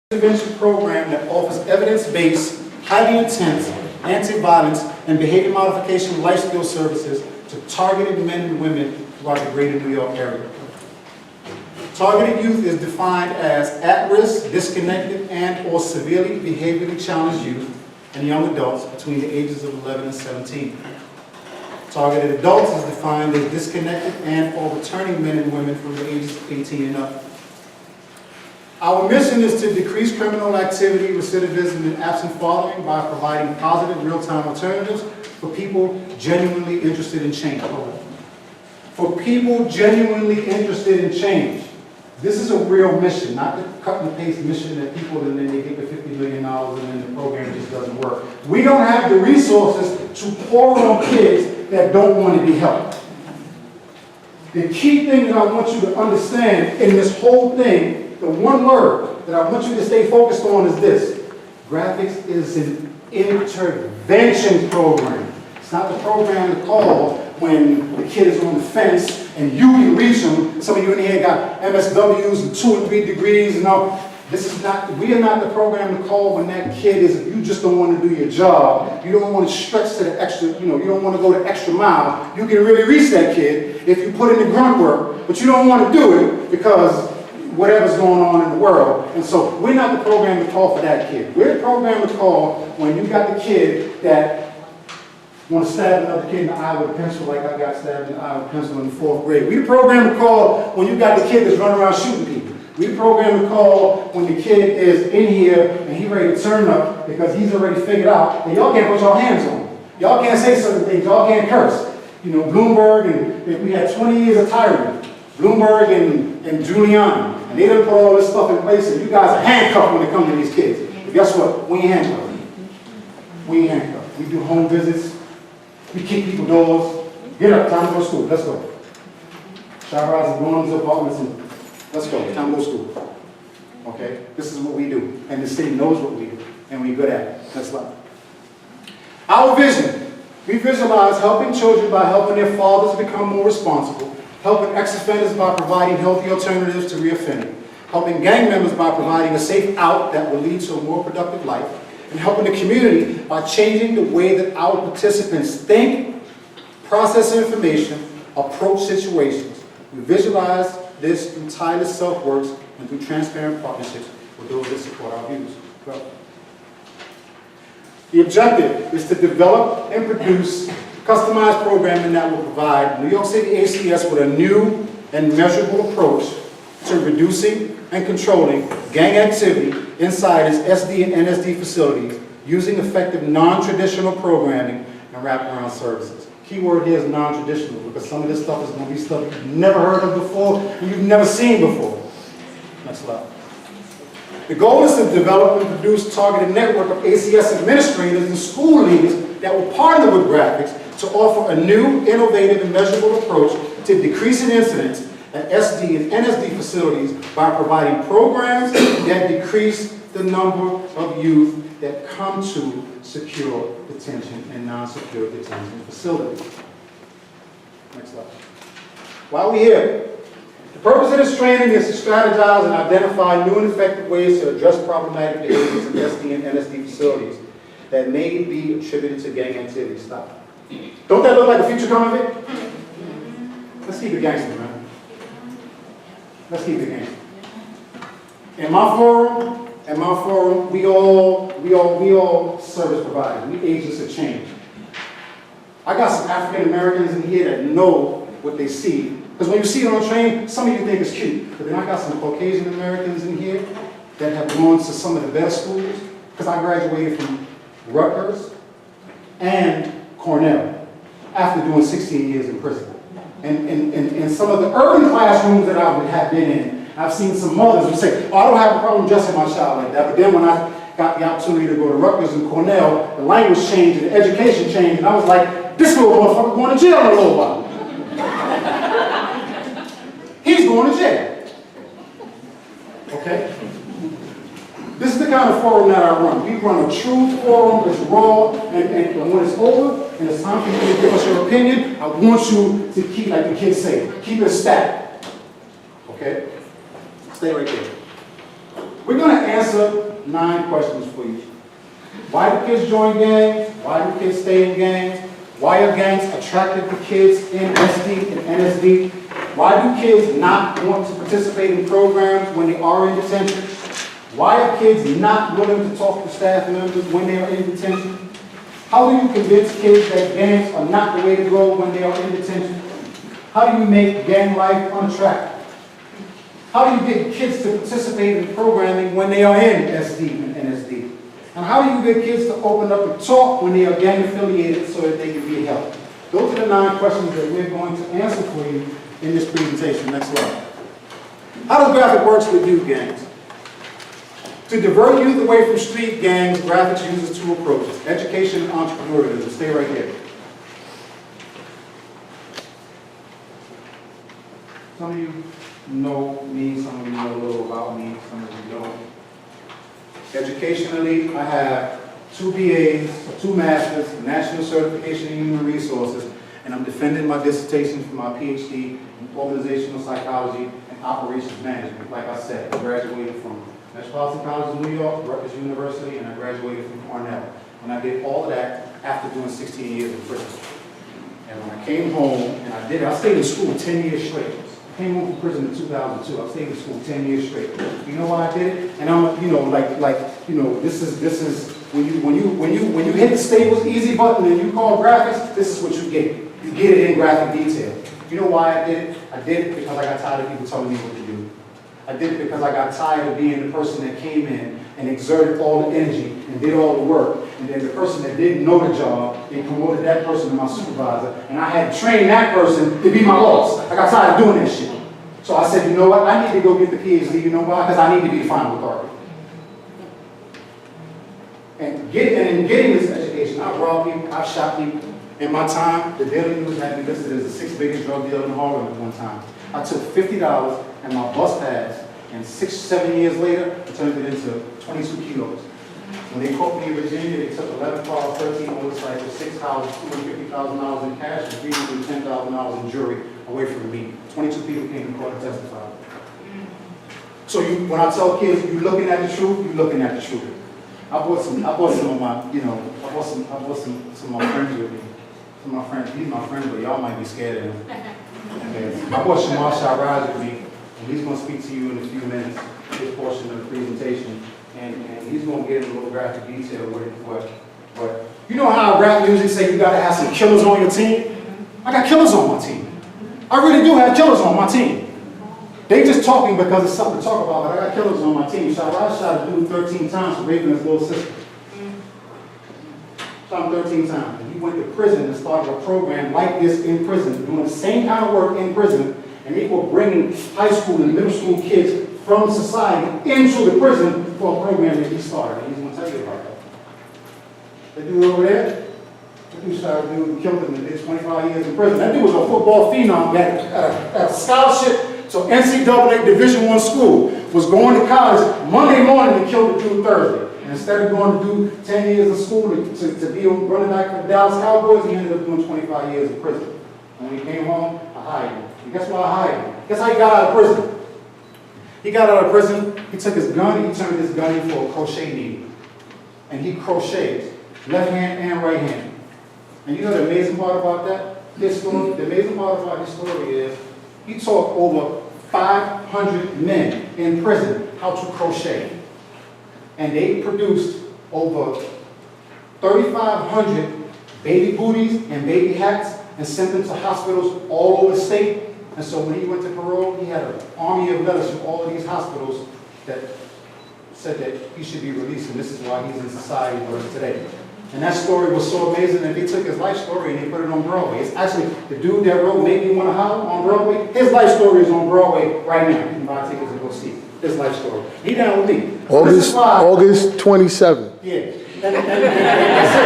intervention program that offers evidence-based, highly intense, anti-violence, and behavior modification life skill services to targeted men and women throughout the greater New York area. Targeted youth is defined as at-risk, disconnected, and or severely behaviorally challenged youth and young adults between the ages of 11 and 17. Targeted adults is defined as disconnected and or returning men and women from the ages of 18 and up. Our mission is to decrease criminal activity, recidivism, and absent following by providing positive real-time alternatives for people genuinely interested in change. For people genuinely interested in change. This is a real mission, not the cut and paste mission that people and then they get the $50 million and then the program just doesn't work. We don't have the resources to pour on kids that don't want to be helped. The key thing that I want you to understand in this whole thing, the one word that I want you to stay focused on is this. GRAAFICS is an intervention program. It's not the program to call when the kid is on the fence and you can reach them. Some of you in here got MSWs and 2 and 3 degrees and all. We are not the program to call when that kid is, you just don't want to do your job. You don't want to stretch to the extra, you don't want to go the extra mile. You can really reach that kid if you put in the grunt work, but you don't want to do it because whatever's going on in the world. And so we're not the program to call for that kid. We're the program to call when you got the kid that want to stab another kid in the eye with a pencil like I got stabbed in the eye with a pencil in the 4th grade. We're the program to call when you got the kid that's running around shooting people. We're the program to call when the kid is in here and he's ready to turn up because he's already figured out that y'all can't put your hands on him. Y'all can't say certain things. Y'all can't curse. Bloomberg and we had 20 years of tyranny. Bloomberg and Giuliani. And they done put all this stuff in place and you guys are handcuffed when it comes to these kids. But guess what? We ain't handcuffed. We ain't handcuffed. We do home visits. We kick people doors. Get up, time to go to school. Let's go. Shower is going to apartments and let's go. Time to go to school. Okay? This is what we do. And the city knows what we do. And we're good at it. That's life. Our vision. We visualize helping children by helping their fathers become more responsible, helping ex-offenders by providing healthy alternatives to reoffending, helping gang members by providing a safe out that will lead to a more productive life, and helping the community by changing the way that our participants think, process information, approach situations. We visualize this through tireless self-works and through transparent partnerships with those that support our views. Well, the objective is to develop and produce customized programming that will provide New York City ACS with a new and measurable approach to reducing and controlling gang activity inside its SD and NSD facilities using effective non-traditional programming and wraparound services. Key word here is non-traditional because some of this stuff is going to be stuff you've never heard of before and you've never seen before. Next slide. The goal is to develop and produce a targeted network of ACS administrators and school leaders that will partner with GRAAFICS to offer a new, innovative, and measurable approach to decreasing incidents at SD and NSD facilities by providing programs that decrease the number of youth that come to secure detention and non-secure detention facilities. Next slide. While we're here, the purpose of this training is to strategize and identify new and effective ways to address problematic behaviors in SD and NSD facilities that may be attributed to gang activity. Stop. Don't that look like a future coming of it? Let's keep it gangster, man. Let's keep it gangster. In my forum, we all service providers. We agents of change. I got some African Americans in here that know what they see. Because when you see it on train, some of you think it's cute. But then I got some Caucasian Americans in here that have gone to some of the best schools. Because I graduated from Rutgers and Cornell after doing 16 years in prison. And some of the urban classrooms that I have been in, I've seen some mothers who say, oh, I don't have a problem dressing my child like that. But then when I got the opportunity to go to Rutgers and Cornell, the language changed and the education changed. And I was like, this little motherfucker going to jail in a little while. He's going to jail. Okay? This is the kind of forum that I run. We run a true forum that's raw, and when it's over, and it's time for you to give us your opinion, I want you to keep, like the kids say, keep it stacked. Okay? Stay right there. We're going to answer 9 questions for you. Why do kids join gangs? Why do kids stay in gangs? Why are gangs attracted to kids in SD and NSD? Why do kids not want to participate in programs when they are in detention? Why are kids not willing to talk to staff members when they are in detention? How do you convince kids that gangs are not the way to go when they are in detention? How do you make gang life unattractive? How do you get kids to participate in programming when they are in SD and NSD? And how do you get kids to open up and talk when they are gang affiliated so that they can be helped? Those are the 9 questions that we're going to answer for you in this presentation. Next slide. How does GRAAFICS work with youth gangs? To divert youth away from street gangs, GRAAFICS uses 2 approaches: education and entrepreneurialism. Stay right there. Some of you know me, some of you know a little about me, some of you don't. Educationally, I have 2 BAs, 2 Masters, National Certification in Human Resources, and I'm defending my dissertation for my PhD in Organizational Psychology and Operations Management. Like I said, I graduated from Metropolitan College of New York, Rutgers University, and I graduated from Cornell. And I did all of that after doing 16 years in prison. And when I came home, and I stayed in school 10 years straight. I came home from prison in 2002. I stayed in school 10 years straight. You know why I did it? And I'm, this is when you hit the Stables Easy button and you call GRAAFICS, this is what you get. You get it in graphic detail. You know why I did it? I did it because I got tired of people telling me what to do. I did it because I got tired of being the person that came in and exerted all the energy and did all the work. And then the person that didn't know the job, they promoted that person to my supervisor. And I had to train that person to be my boss. I got tired of doing that shit. So I said, you know what? I need to go get the PhD. You know why? Because I need to be the final authority. And in getting this education, I've robbed people, I've shot people. In my time, the Daily News had me listed as the 6th biggest drug dealer in Harlem at one time. I took $50 and my bus pass, and 6-7 years later, I turned it into 22 kilos. When they caught me in Virginia, they took 11 cars, 13 motorcycles, 6 houses, $250,000 in cash, and $310,000 in jewelry away from me. 22 people came to court and testified. So when I tell kids, you looking at the truth, you're looking at the truth. I brought some of my, I brought some of my friends with me. Some of my friends, he's my friend, but y'all might be scared of him. And I brought Shamar Shiraj with me, and he's going to speak to you in a few minutes, this portion of the presentation, and he's going to get into a little graphic detail with it. But you know how rap music say you got to have some killers on your team? I got killers on my team. I really do have killers on my team. They just talking because it's something to talk about, but I got killers on my team. Shiraj shot a dude 13 times for raping his little sister. Shot him 13 times. And he went to prison and started a program like this in prison, doing the same kind of work in prison, and they were bringing high school and middle school kids from society into the prison for a program that he started. And he's going to tell you about that. The dude over there, that dude shot a dude and killed him and did 25 years in prison. That dude was a football phenom, had a scholarship to NCAA Division I school, was going to college Monday morning and killed the dude Thursday. And instead of going to do 10 years of school to be a running back for the Dallas Cowboys, he ended up doing 25 years in prison. And when he came home, I hired him. And guess why I hired him? Guess how he got out of prison? He got out of prison, he took his gun, and he turned his gun in for a crochet needle. And he crochets, left hand and right hand. And you know the amazing part about that? His story, the amazing part about his story is, he taught over 500 men in prison how to crochet. And they produced over 3,500 baby booties and baby hats and sent them to hospitals all over the state. And so when he went to parole, he had an army of letters from all of these hospitals that said that he should be released, and this is why he's in society where he's today. And that story was so amazing that they took his life story and they put it on Broadway. It's actually the dude that wrote Make Me Wanna Holler on Broadway. His life story is on Broadway right now. You can buy tickets and go see his life story. He down with me. So August 27th. Yeah. That's it.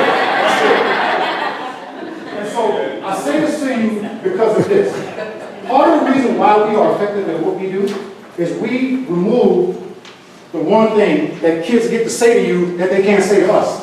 And so I say this to you because of this. Part of the reason why we are effective at what we do is we remove the one thing that kids get to say to you that they can't say to us.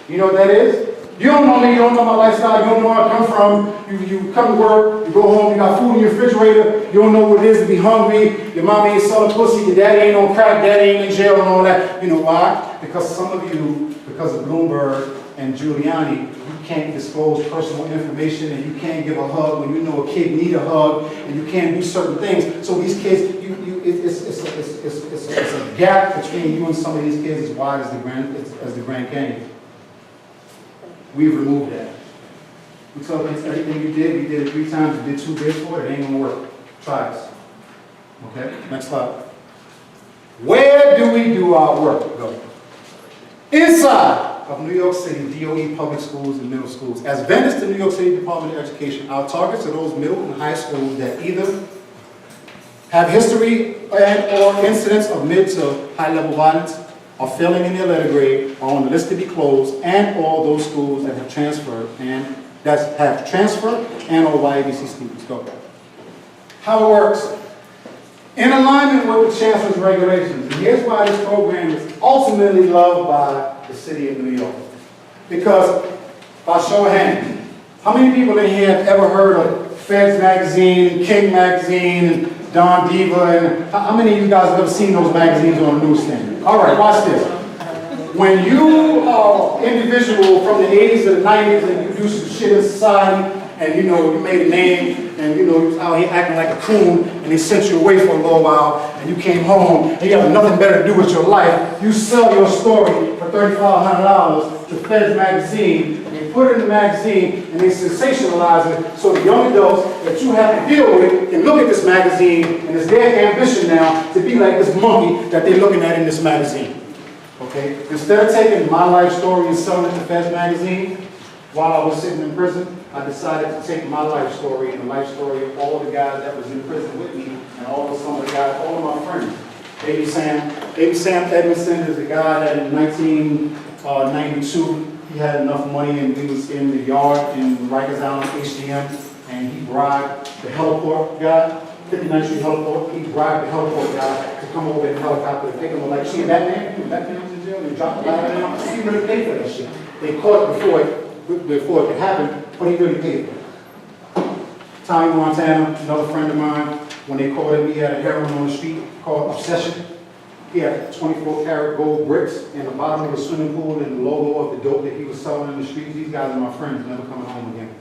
You know what that is? You don't know me, you don't know my lifestyle, you don't know where I come from. You come to work, you go home, you got food in your refrigerator, you don't know what it is to be hungry, your mommy ain't selling pussy, your daddy ain't on crack, daddy ain't in jail and all that. You know why? Because some of you, because of Bloomberg and Giuliani, you can't disclose personal information and you can't give a hug when you know a kid need a hug and you can't do certain things. So these kids, it's a gap between you and some of these kids as wide as the Grand Canyon. We've removed that. We told kids everything you did, we did it 3 times, you did 2 bids for it, it ain't gonna work. Try this. Okay, next slide. Where do we do our work? Go. Inside of New York City, DOE public schools and middle schools. As vendors to New York City Department of Education, our targets are those middle and high schools that either have history and or incidents of mid to high level violence, are failing in their letter grade, are on the list to be closed, and all those schools that have transferred and or YABC students. Go. How it works. In alignment with the Chancellor's regulations, and here's why this program is ultimately loved by the city of New York. Because, by show of hands, how many people in here have ever heard of Feds Magazine, King Magazine, and Don Diva, and how many of you guys have ever seen those magazines on the newsstand? All right, watch this. When you are an individual from the 80s or the 90s and you do some shit in society, and you know, you made a name, and you know, you was out here acting like a coon, and they sent you away for a little while, and you came home, and you have nothing better to do with your life, you sell your story for $3,500 to Feds Magazine, and they put it in the magazine, and they sensationalize it, so the young adults that you have to deal with can look at this magazine, and it's their ambition now to be like this monkey that they're looking at in this magazine. Okay? Instead of taking my life story and selling it to Feds Magazine, while I was sitting in prison, I decided to take my life story and the life story of all the guys that was in prison with me and some of the guys, all of my friends. Baby Sam Edmondson is a guy that in 1992, he had enough money and he was in the yard in Rikers Island, HDM, and he bribed the heliport guy, 59th Street heliport, he bribed the heliport guy to come over in a helicopter to take him, like, see Batman? Batman was in jail, and he dropped the ladder down. He really paid for that shit. They caught it before it could happen, but he really paid for it. Tommy Montana, another friend of mine, when they caught him, he had a heroin on the street called Obsession. He had 24-karat gold bricks in the bottom of the swimming pool and the logo of the dope that he was selling in the streets. These guys are my friends, never coming home again.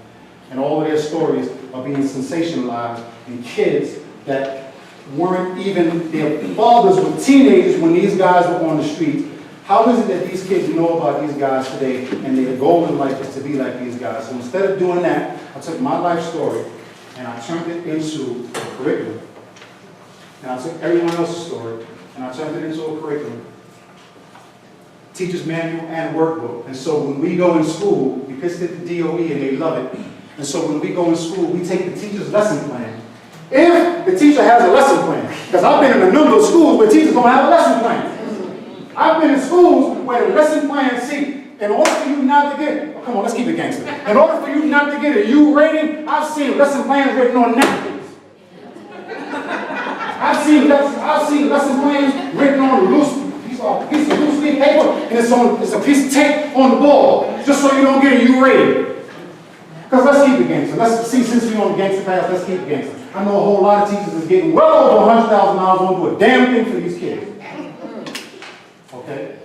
And all of their stories are being sensationalized, and kids that weren't even, their fathers were teenagers when these guys were on the streets. How is it that these kids know about these guys today and their goal in life is to be like these guys? So instead of doing that, I took my life story and I turned it into a curriculum. And I took everyone else's story and I turned it into a curriculum. Teacher's manual and workbook. And so when we go in school, we pitch it to DOE and they love it. And so when we go in school, we take the teacher's lesson plan. If the teacher has a lesson plan, because I've been in a number of schools where teachers don't have a lesson plan. I've been in schools where the lesson plan, see, in order for you not to get, oh, come on, let's keep it gangster. In order for you not to get a U rating, I've seen lesson plans written on napkins. I've seen lesson plans written on a piece of loose leaf paper, and it's a piece of tape on the ball, just so you don't get a U rating. Because let's keep it gangster. Let's see, since we're on the gangster path, let's keep it gangster. I know a whole lot of teachers is getting well over $100,000 won't do a damn thing for these kids. Okay?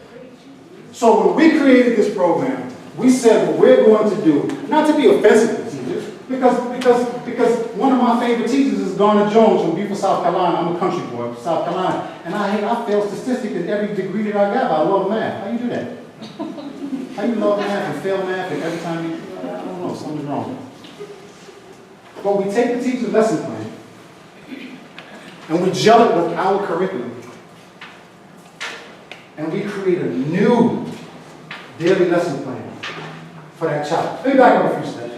So when we created this program, we said what we're going to do, not to be offensive to teachers, because one of my favorite teachers is Garner Jones from Beaufort, South Carolina. I'm a country boy from South Carolina. And I failed statistics in every degree that I got. I love math. How you do that? How you love math and fail math and every time you, I don't know, something's wrong. But we take the teacher's lesson plan and we gel it with our curriculum. And we create a new daily lesson plan for that child. Let me back up a few steps.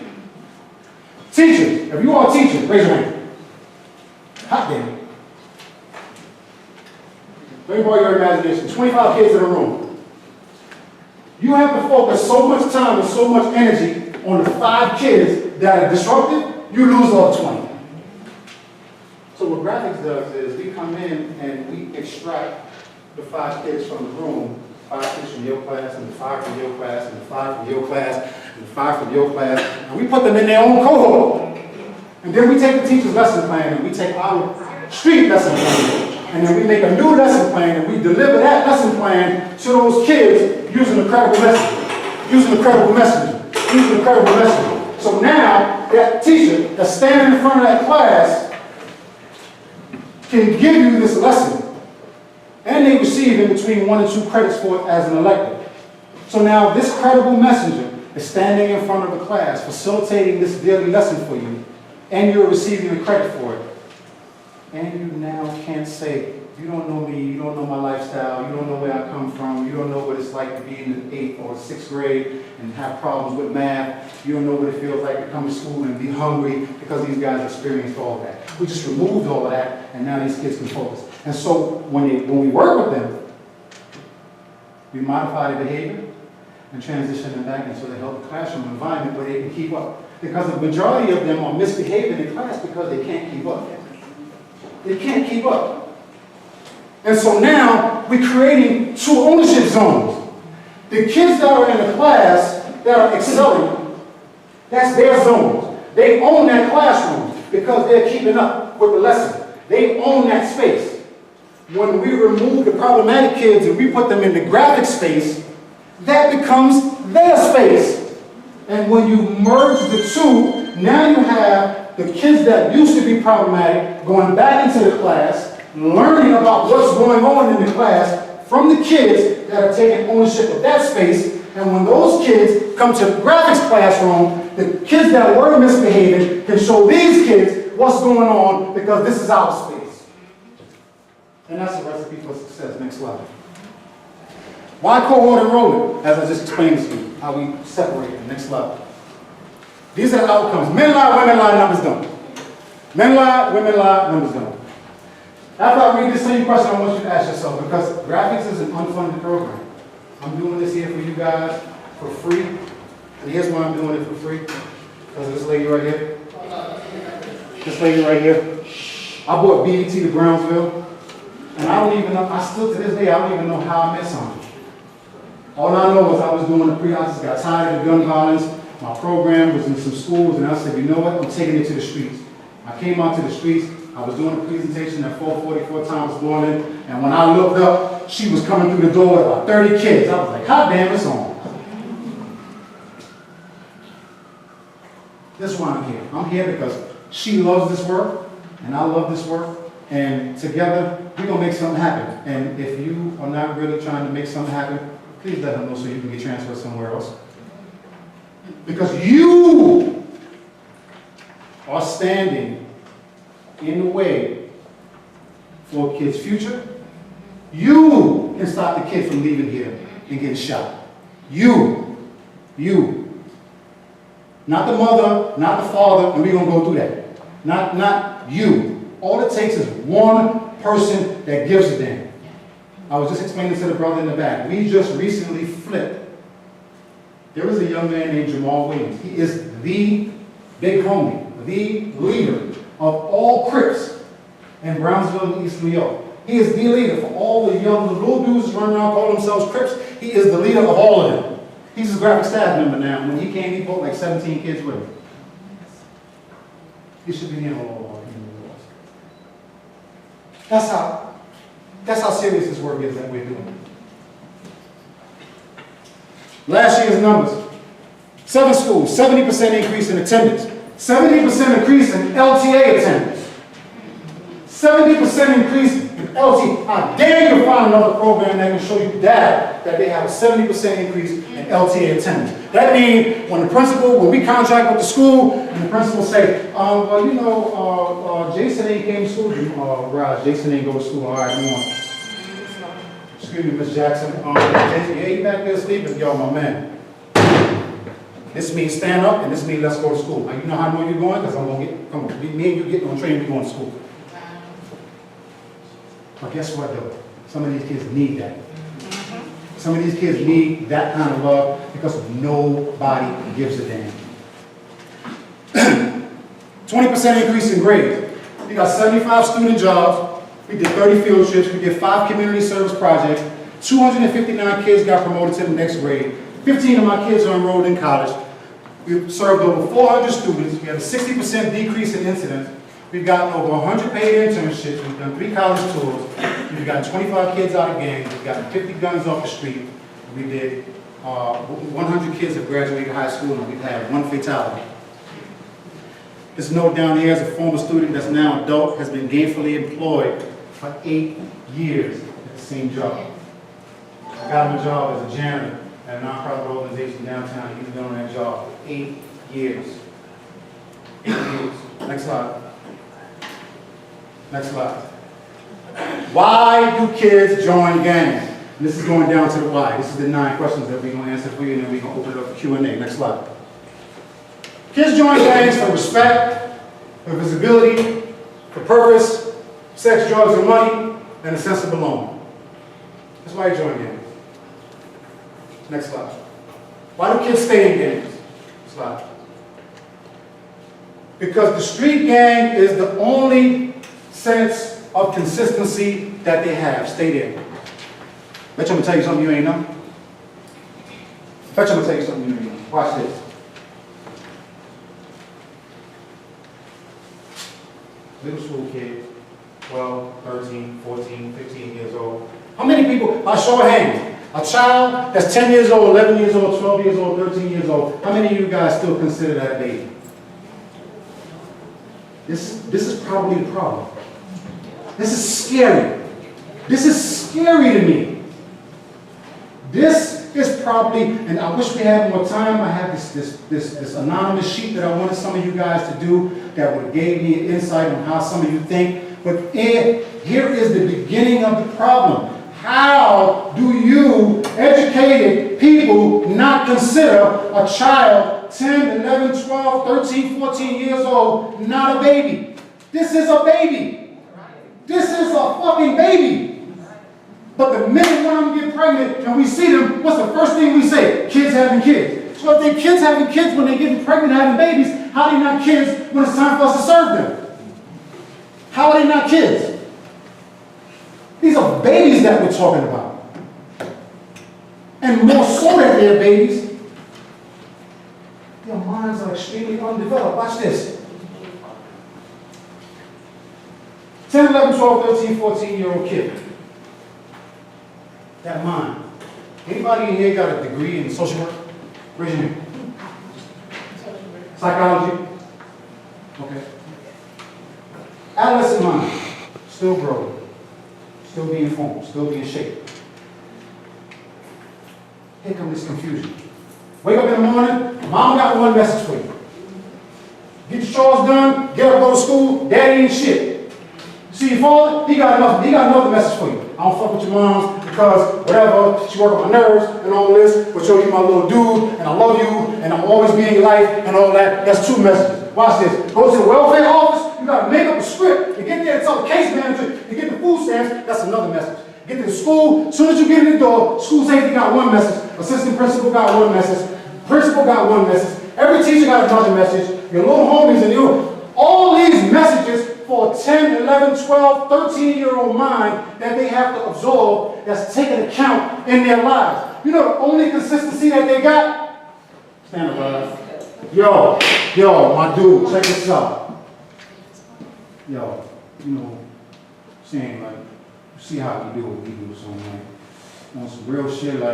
Teachers, if you are a teacher, raise your hand. Hot damn. Let me borrow your imagination. 25 kids in a room. You have to focus so much time and so much energy on the 5 kids that are disruptive, you lose all 20. So what GRAAFICS does is we come in and we extract the 5 kids from the room, 5 kids from your class, and the 5 from your class, and the 5 from your class, and 5 from your class, and we put them in their own cohort. And then we take the teacher's lesson plan and we take our street lesson plan, and then we make a new lesson plan and we deliver that lesson plan to those kids using the credible message, using the credible messenger, using the credible messenger. So now that teacher that's standing in front of that class can give you this lesson, and they receive in between 1 and 2 credits for it as an elective. So now this credible messenger is standing in front of the class, facilitating this daily lesson for you, and you're receiving the credit for it. And you now can't say, you don't know me, you don't know my lifestyle, you don't know where I come from, you don't know what it's like to be in the 8th or 6th grade and have problems with math, you don't know what it feels like to come to school and be hungry, because these guys experienced all of that. We just removed all of that, and now these kids can focus. And so when we work with them, we modify their behavior and transition them back into a healthy classroom environment where they can keep up. Because the majority of them are misbehaving in class because they can't keep up. They can't keep up. And so now we're creating 2 ownership zones. The kids that are in the class that are excelling, that's their zones. They own that classroom because they're keeping up with the lesson. They own that space. When we remove the problematic kids and we put them in the graphic space, that becomes their space. And when you merge the 2, now you have the kids that used to be problematic going back into the class, learning about what's going on in the class from the kids that are taking ownership of that space. And when those kids come to the graphics classroom, the kids that were misbehaving can show these kids what's going on, because this is our space. And that's a recipe for success. Next slide. Why cohort enrollment? As I just explained to you, how we separate them. Next slide. These are the outcomes. Men lie, women lie, numbers don't. Men lie, women lie, numbers don't. After I read this same question, I want you to ask yourself, because graphics is an unfunded program. I'm doing this here for you guys for free. And here's why I'm doing it for free. Because of this lady right here. This lady right here. I bought BET to Brownsville. And I don't even know, I still to this day, I don't even know how I met somebody. All I know is I was doing I just got tired of gun violence. My program was in some schools, and I said, you know what, I'm taking it to the streets. I came out to the streets. I was doing a presentation at 4:44 Thomas morning, and when I looked up, she was coming through the door with about 30 kids. I was like, hot damn, it's on. That's why I'm here. I'm here because she loves this work, and I love this work, and together, we're going to make something happen. And if you are not really trying to make something happen, please let them know so you can get transferred somewhere else. Because you are standing in the way for a kid's future. You can stop the kid from leaving here and getting shot. You. Not the mother, not the father, and we're going to go through that. Not you. All it takes is one person that gives a damn. I was just explaining to the brother in the back. We just recently flipped. There is a young man named Jamal Williams. He is the big homie, the leader of all Crips in Brownsville, East New York. He is the leader for all the little dudes running around calling themselves Crips. He is the leader of all of them. He's a graphic staff member now. When he came, he brought like 17 kids with him. He should be in all of That's how serious this work is that we're doing. Last year's numbers. 7 schools, 70% increase in attendance. 70% increase in LTA attendance. 70% increase in LTA. I dare you to find another program that can show you data that they have a 70% increase in LTA attendance. That means when we contract with the school, and the principal say, well, you know, Jason ain't came to school. Raj, Jason ain't go to school. All right, come on. Excuse me, Miss Jackson. Jason, you ain't back there sleeping. Yo, my man. This means stand up, and this means let's go to school. Now, you know how I know you're going? Because I'm going to come on, me and you getting on train, we're going to school. But guess what, though? Some of these kids need that. Some of these kids need that kind of love because nobody gives a damn. 20% increase in grades. We got 75 student jobs. We did 30 field trips. We did 5 community service projects. 259 kids got promoted to the next grade. 15 of my kids are enrolled in college. We've served over 400 students. We have a 60% decrease in incidents. We've gotten over 100 paid internships. We've done 3 college tours. We've gotten 25 kids out of gangs. We've gotten 50 guns off the street. We did 100 kids have graduated high school, and we've had 1 fatality. This note down here is a former student that's now adult, has been gainfully employed for 8 years at the same job. I got him a job as a janitor at a nonprofit organization downtown. He's been on that job for 8 years. 8 years. Next slide. Next slide. Why do kids join gangs? And this is going down to the why. This is the 9 questions that we're going to answer for you, and then we're going to open it up for Q&A. Next slide. Kids join gangs for respect, for visibility, for purpose, sex, drugs, and money, and a sense of belonging. That's why you join gangs. Next slide. Why do kids stay in gangs? Slide. Because the street gang is the only sense of consistency that they have. Stay there. Bet you I'm going to tell you something you ain't know. Bet you I'm going to tell you something you ain't know. Watch this. Middle school kid, 12, 13, 14, 15 years old. How many people, by show of hands, a child that's 10 years old, 11 years old, 12 years old, 13 years old, how many of you guys still consider that baby? This is probably the problem. This is scary. This is scary to me. This is probably, and I wish we had more time. I have this anonymous sheet that I wanted some of you guys to do that would have gave me an insight on how some of you think. But here is the beginning of the problem. How do you, educated people, not consider a child 10, 11, 12, 13, 14 years old not a baby? This is a baby. This is a fucking baby. But the minute one of them get pregnant and we see them, what's the first thing we say? Kids having kids. So if they're kids having kids when they get pregnant having babies, how are they not kids when it's time for us to serve them? How are they not kids? These are babies that we're talking about. And more so that they're babies, their minds are extremely undeveloped. Watch this. 10, 11, 12, 13, 14-year-old kid. That mind. Anybody in here got a degree in social work? Raise your hand. Psychology? Okay. Adolescent mind. Still growing. Still being formed. Still being shaped. Here comes this confusion. Wake up in the morning, mom got one message for you. Get your chores done, get up, go to school, daddy ain't shit. See your father, he got another message for you. I don't fuck with your moms because whatever, she work on my nerves and all this, but you're my little dude, and I love you, and I'm always be in your life, and all that. That's 2 messages. Watch this. Go to the welfare office, you gotta make up a script. You get there and tell the case manager, you get the food stamps, that's another message. Get to the school, as soon as you get in the door, school safety got 1 message, assistant principal got 1 message, principal got 1 message, every teacher got another message, your little homies and you, all these messages for a 10, 11, 12, 13-year-old mind that they have to absorb that's taking account in their lives. You know the only consistency that they got? Stand up, brother. Yo, my dude, check this out. Yo, you know, saying like, see how we do what we do, so like, on some real shit like,